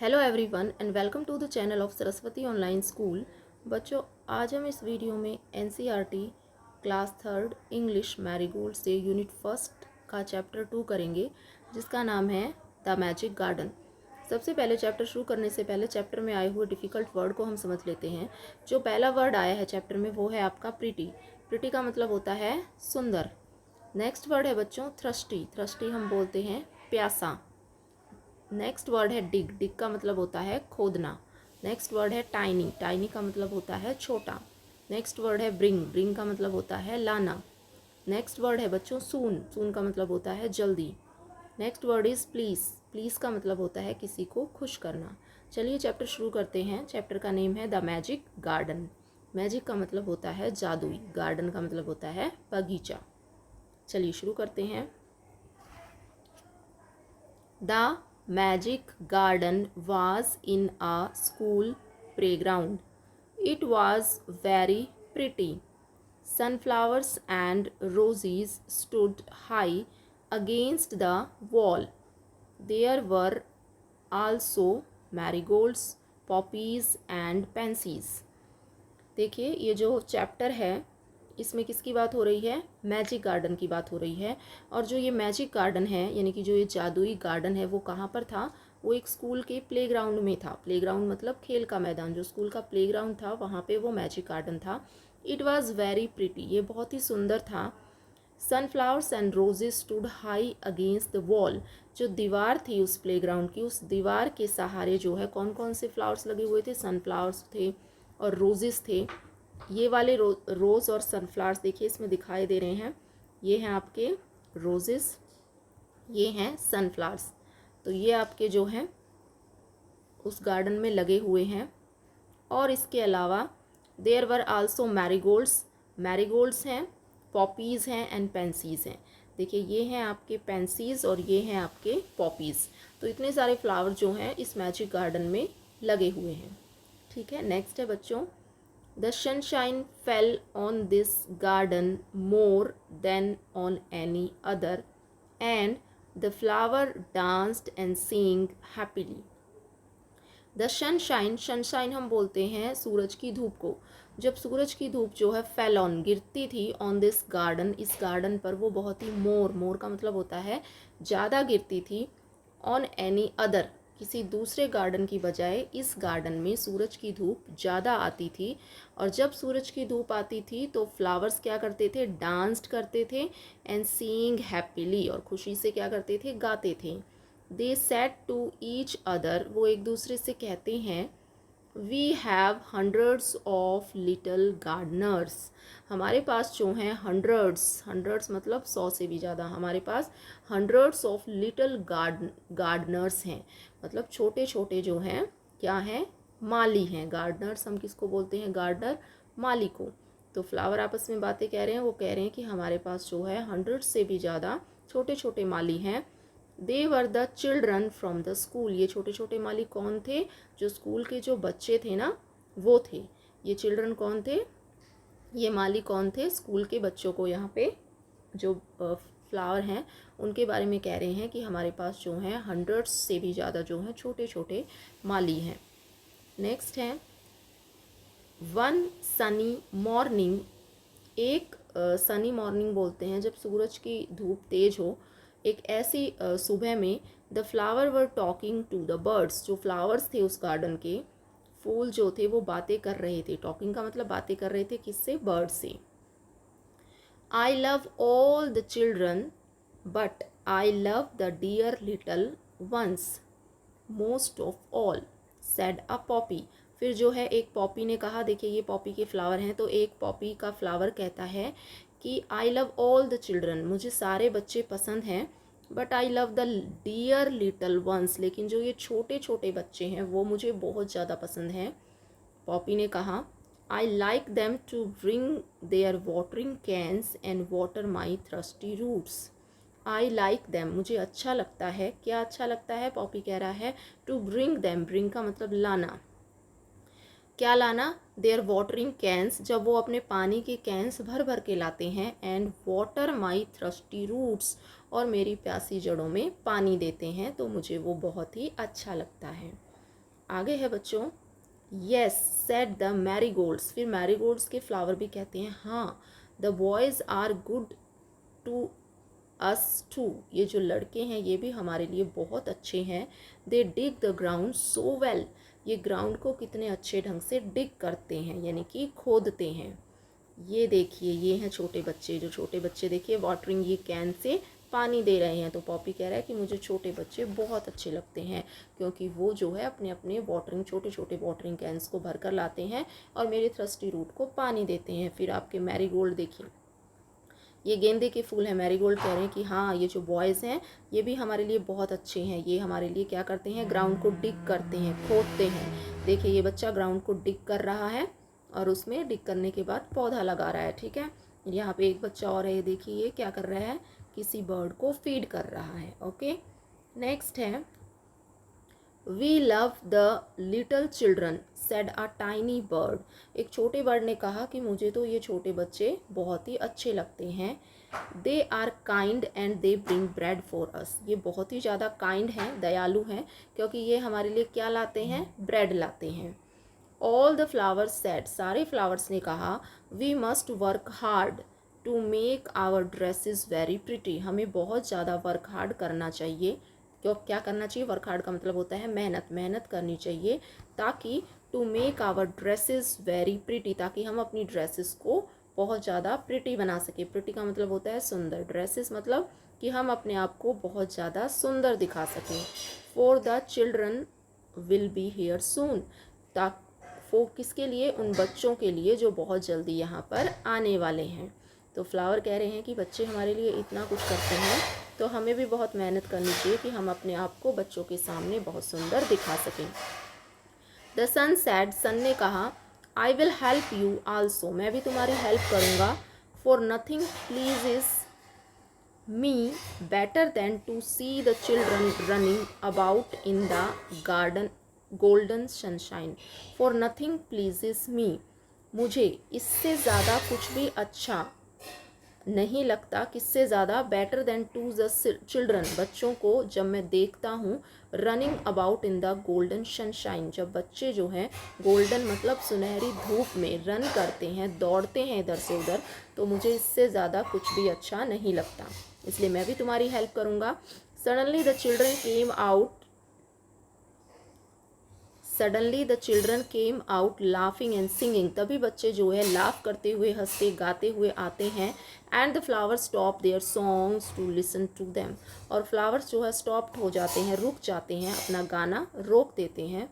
Hello everyone and welcome to the channel of Saraswati online school. बच्चों, आज हम इस वीडियो में NCERT class third English marigold से यूनिट फर्स्ट का चैप्टर 2 करेंगे, जिसका नाम है द मैजिक गार्डन। सबसे पहले चैप्टर शुरू करने से पहले चैप्टर में आए हुए डिफ़िकल्ट वर्ड को हम समझ लेते हैं। जो पहला वर्ड आया है चैप्टर में वो है आपका प्रिटी। प्रिटी का मतलब होता है सुंदर। नेक्स्ट वर्ड है बच्चों थ्रस्टी। थ्रस्टी हम बोलते हैं प्यासा। नेक्स्ट वर्ड है डिग। डिग का मतलब होता है खोदना। नेक्स्ट वर्ड है टाइनी। टाइनी का मतलब होता है छोटा। नेक्स्ट वर्ड है ब्रिंग। ब्रिंग का मतलब होता है लाना। नेक्स्ट वर्ड है बच्चों सून। सून का मतलब होता है जल्दी। Next word is please. Please का मतलब होता है किसी को खुश करना। चलिए चैप्टर शुरू करते हैं। चैप्टर का नेम है द मैजिक गार्डन। मैजिक का मतलब होता है जादुई, गार्डन का मतलब होता है बगीचा। चलिए शुरू करते हैं। The magic garden was in a school playground. It was very pretty. Sunflowers and roses stood high against the wall. There were also marigolds, poppies and pansies. देखिए, ये जो चैप्टर है इसमें किसकी बात हो रही है? मैजिक गार्डन की बात हो रही है। और जो ये मैजिक गार्डन है यानी कि जो ये जादुई गार्डन है वो कहाँ पर था? वो एक स्कूल के प्लेग्राउंड में था। प्लेग्राउंड मतलब खेल का मैदान। जो स्कूल का प्लेग्राउंड था वहाँ पे वो मैजिक गार्डन था। It was very pretty. ये बहुत ही सुंदर था। Sunflowers and roses stood high against the wall. जो दीवार थी उस प्लेग्राउंड की, उस दीवार के सहारे जो है कौन कौन से फ्लावर्स लगे हुए थे? सनफ्लावर्स थे और रोजेस थे। ये वाले रोज़ और सनफ्लावर्स देखिए इसमें दिखाई दे रहे हैं। ये हैं आपके रोजेस, ये हैं सनफ्लावर्स। तो ये आपके जो हैं उस गार्डन में लगे हुए हैं। और इसके अलावा there were also marigolds. Marigolds हैं, पॉपीज़ हैं एंड पेंसीज़ हैं। देखिए ये हैं आपके पेंसीज़ और ये हैं आपके पॉपीज़। तो इतने सारे फ्लावर जो हैं इस मैजिक गार्डन में लगे हुए हैं। ठीक है, नेक्स्ट है बच्चों The sunshine fell on this garden more than on any other, and the flower danced and sang happily. The sunshine, sunshine हम बोलते हैं सूरज की धूप को। जब सूरज की धूप जो है fell on, गिरती थी on this garden, इस गार्डन पर, वो बहुत ही मोर का मतलब होता है ज़्यादा गिरती थी। on any other, किसी दूसरे गार्डन की बजाय इस गार्डन में सूरज की धूप ज़्यादा आती थी। और जब सूरज की धूप आती थी तो फ्लावर्स क्या करते थे? डांस्ड करते थे एंड सीइंग हैप्पीली, और खुशी से क्या करते थे? गाते थे। They said to each other, वो एक दूसरे से कहते हैं we have hundreds of little gardeners. हमारे पास जो हैं हंड्रेड्स, हंड्रेड्स मतलब 100 से भी ज़्यादा, हमारे पास हंड्रेड्स ऑफ लिटल गार्डनर्स हैं। मतलब छोटे छोटे जो हैं क्या हैं? माली हैं। गार्डनर्स हम किसको बोलते हैं? गार्डनर, माली को। तो फ्लावर आपस में बातें कह रहे हैं, वो कह रहे हैं कि हमारे पास जो है हंड्रेड्स से भी ज़्यादा छोटे छोटे माली हैं। They were the children from the school. ये छोटे छोटे माली कौन थे? जो स्कूल के जो बच्चे थे ना वो थे। ये चिल्ड्रन कौन थे? ये माली कौन थे? स्कूल के बच्चों को यहाँ पे जो फ्लावर हैं उनके बारे में कह रहे हैं कि हमारे पास जो है हंड्रेड्स से भी ज़्यादा जो हैं छोटे छोटे माली हैं। नेक्स्ट है वन सनी मॉर्निंग। एक सनी मॉर्निंग बोलते हैं जब सूरज की धूप तेज हो। एक ऐसी सुबह में the flower were talking to the birds. जो फ्लावर्स थे उस गार्डन के, फूल जो थे वो बातें कर रहे थे। टॉकिंग का मतलब बातें कर रहे थे किससे? बर्ड से। I love all the children but I love the dear little ones most of all said a poppy. फिर जो है एक पॉपी ने कहा, देखिए ये पॉपी के फ्लावर हैं, तो एक पॉपी का फ्लावर कहता है कि I love all the children, मुझे सारे बच्चे पसंद हैं, but I love the dear little ones, लेकिन जो ये छोटे छोटे बच्चे हैं वो मुझे बहुत ज़्यादा पसंद हैं। पॉपी ने कहा I like them to bring their watering cans and water my thirsty roots. I like them, मुझे अच्छा लगता है। क्या अच्छा लगता है? पॉपी कह रहा है टू ब्रिंग दैम। ब्रिंग का मतलब लाना। क्या लाना? देयर वाटरिंग कैंस, जब वो अपने पानी के कैंस भर भर के लाते हैं। And water my thirsty roots, और मेरी प्यासी जड़ों में पानी देते हैं, तो मुझे वो बहुत ही अच्छा लगता है। आगे है बच्चों, यस सेड द मैरीगोल्ड्स, फिर मैरीगोल्ड्स के फ्लावर भी कहते हैं हाँ, the boys are good to us too, ये जो लड़के हैं ये भी हमारे लिए बहुत अच्छे हैं। They dig the ground so well, ये ग्राउंड को कितने अच्छे ढंग से डिग करते हैं, यानी कि खोदते हैं। ये देखिए, ये हैं छोटे बच्चे, जो छोटे बच्चे देखिए वाटरिंग, ये कैन से पानी दे रहे हैं। तो पॉपी कह रहा है कि मुझे छोटे बच्चे बहुत अच्छे लगते हैं, क्योंकि वो जो है अपने अपने वाटरिंग, छोटे छोटे वाटरिंग कैंस को भर कर लाते हैं और मेरे थ्रस्टी रूट को पानी देते हैं। फिर आपके मैरीगोल्ड देखिए, ये गेंदे के फूल हैं। मैरीगोल्ड कह रहे हैं कि हाँ, ये जो बॉयज़ हैं ये भी हमारे लिए बहुत अच्छे हैं, ये हमारे लिए क्या करते हैं, ग्राउंड को डिग करते हैं, खोदते हैं। देखिए ये बच्चा ग्राउंड को डिग कर रहा है और उसमें डिग करने के बाद पौधा लगा रहा है। ठीक है, यहाँ पे एक बच्चा और है, देखिए ये क्या कर रहा है, किसी बर्ड को फीड कर रहा है। ओके, नेक्स्ट है, we love the little children said a tiny bird, एक छोटे बर्ड ने कहा कि मुझे तो ये छोटे बच्चे बहुत ही अच्छे लगते हैं। They are kind and they bring bread for us, ये बहुत ही ज़्यादा काइंड हैं, दयालु हैं, क्योंकि ये हमारे लिए क्या लाते हैं, ब्रेड लाते हैं। ऑल द फ्लावर्स सेड, सारे फ्लावर्स ने कहा, we must work hard to make our dresses very pretty, हमें बहुत ज़्यादा वर्क हार्ड करना चाहिए। क्यों, क्या करना चाहिए, वर्क हार्ड का मतलब होता है मेहनत, मेहनत करनी चाहिए, ताकि to make our dresses very pretty, ताकि हम अपनी ड्रेसेस को बहुत ज़्यादा प्रिटी बना सके। प्रिटी का मतलब होता है सुंदर, ड्रेसेस मतलब कि हम अपने आप को बहुत ज़्यादा सुंदर दिखा सकें। For the children will be here soon, ताकि वो किसके लिए, उन बच्चों के लिए जो बहुत जल्दी यहाँ पर आने वाले हैं। तो फ्लावर कह रहे हैं कि बच्चे हमारे लिए इतना कुछ करते हैं, तो हमें भी बहुत मेहनत करनी चाहिए कि हम अपने आप को बच्चों के सामने बहुत सुंदर दिखा सकें। द सन सैड, सन ने कहा, I will help you also, मैं भी तुम्हारी हेल्प करूँगा। For nothing pleases me better than to see the children running about in the garden golden sunshine. For nothing pleases me, मुझे इससे ज़्यादा कुछ भी अच्छा नहीं लगता, किससे ज़्यादा, better than to the children, बच्चों को जब मैं देखता हूँ, running about in the golden sunshine, जब बच्चे जो हैं गोल्डन मतलब सुनहरी धूप में रन करते हैं, दौड़ते हैं इधर से उधर, तो मुझे इससे ज़्यादा कुछ भी अच्छा नहीं लगता, इसलिए मैं भी तुम्हारी हेल्प करूँगा। Suddenly the children came out, suddenly the children came out laughing and singing, तभी बच्चे जो है लाफ करते हुए, हंसते गाते हुए आते हैं। And the flowers stop their songs to listen to them, और फ्लावर्स जो है स्टॉप्ड हो जाते हैं, रुक जाते हैं, अपना गाना रोक देते हैं।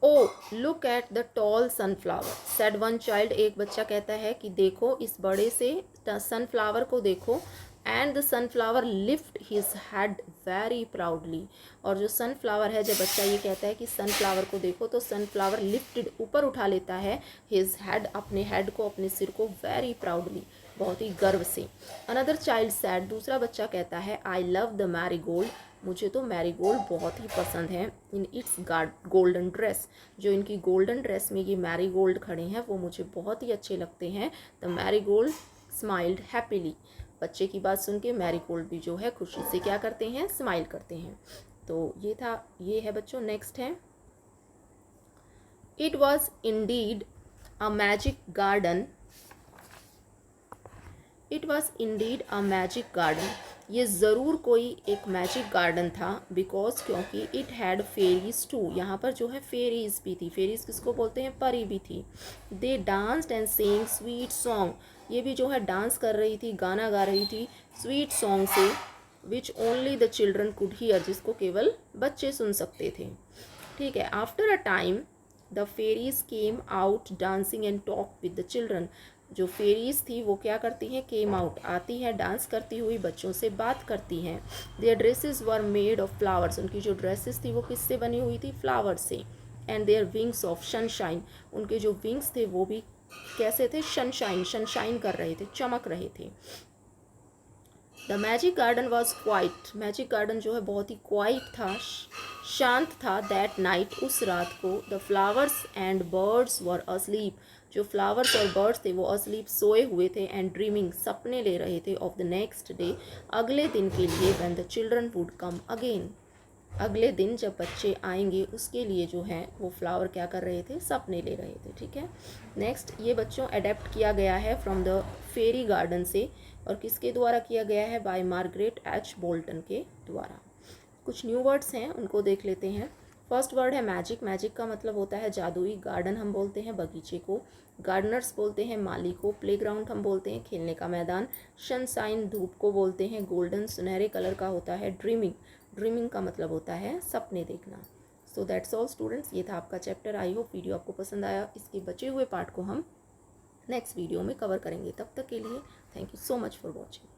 Oh look at the tall sunflower said one child, एक बच्चा कहता है कि देखो इस बड़े से सनफ्लावर को देखो। And the sunflower lift his head very proudly, और जो सनफ्लावर है, जब बच्चा ये कहता है कि सनफ्लावर को देखो, तो सनफ्लावर लिफ्टेड, ऊपर उठा लेता है, हिज हेड, अपने हेड को, अपने सिर को, वेरी प्राउडली, बहुत ही गर्व से। अनदर चाइल्ड सैड, दूसरा बच्चा कहता है, आई लव द मैरीगोल्ड, मुझे तो मैरीगोल्ड बहुत ही पसंद है। इन इट्स गोल्डन ड्रेस, जो इनकी गोल्डन ड्रेस में ये मैरीगोल्ड खड़े हैं वो मुझे बहुत ही अच्छे लगते हैं। द मैरीगोल्ड स्माइल्ड हैप्पीली, बच्चे की बात सुन के मैरीगोल्ड भी जो है खुशी से क्या करते हैं, स्माइल करते हैं। तो ये था, ये है बच्चों। नेक्स्ट है, it was indeed a magic garden, it was indeed a magic garden, ये ज़रूर कोई एक मैजिक गार्डन था, बिकॉज क्योंकि इट हैड फेरीज टू, यहाँ पर जो है फेरीज भी थी। फेरीज किसको बोलते हैं, परी भी थी। They danced and sang sweet song, ये भी जो है डांस कर रही थी, गाना गा रही थी स्वीट सॉन्ग से, which only the children could hear, जिसको केवल बच्चे सुन सकते थे। ठीक है, after a time the fairies came out dancing and talk with the children, जो फेरीज थी वो क्या करती हैं, केम आउट, आती हैं, डांस करती हुई बच्चों से बात करती हैं। Their dresses were made of flowers, उनकी जो ड्रेसेस थी वो किससे बनी हुई थी, फ्लावर से। And their wings of sunshine, उनके जो विंग्स थे वो भी कैसे थे, सनशाइन, सनशाइन कर रहे थे, चमक रहे थे। The magic garden was quite, magic garden जो है बहुत ही क्वाइट था, शांत था दैट नाइट, उस रात को। The flowers and birds were asleep, जो फ्लावर्स और बर्ड्स थे वो अस्लीप, सोए हुए थे। एंड ड्रीमिंग, सपने ले रहे थे। ऑफ द नेक्स्ट डे, अगले दिन के लिए। When the children would come again, अगले दिन जब बच्चे आएंगे उसके लिए जो है वो फ्लावर क्या कर रहे थे, सपने ले रहे थे। ठीक है। नेक्स्ट, ये बच्चों अडेप्ट किया गया है फ्रॉम द फेरी गार्डन से, और किसके द्वारा किया गया है, बाय मार्गरेट एच बोल्टन के द्वारा। कुछ न्यू वर्ड्स हैं उनको देख लेते हैं। फर्स्ट वर्ड है मैजिक। मैजिक का मतलब होता है जादुई। गार्डन हम बोलते हैं बगीचे को। गार्डनर्स बोलते हैं माली को। प्लेग्राउंड हम बोलते हैं खेलने का मैदान। सनशाइन, धूप को बोलते हैं। गोल्डन, सुनहरे कलर का होता है। ड्रीमिंग, ड्रीमिंग का मतलब होता है सपने देखना। सो दैट्स ऑल स्टूडेंट्स, ये था आपका चैप्टर। आई होप वीडियो आपको पसंद आया। इसके बचे हुए पार्ट को हम नेक्स्ट वीडियो में कवर करेंगे। तब तक के लिए thank you so much for watching.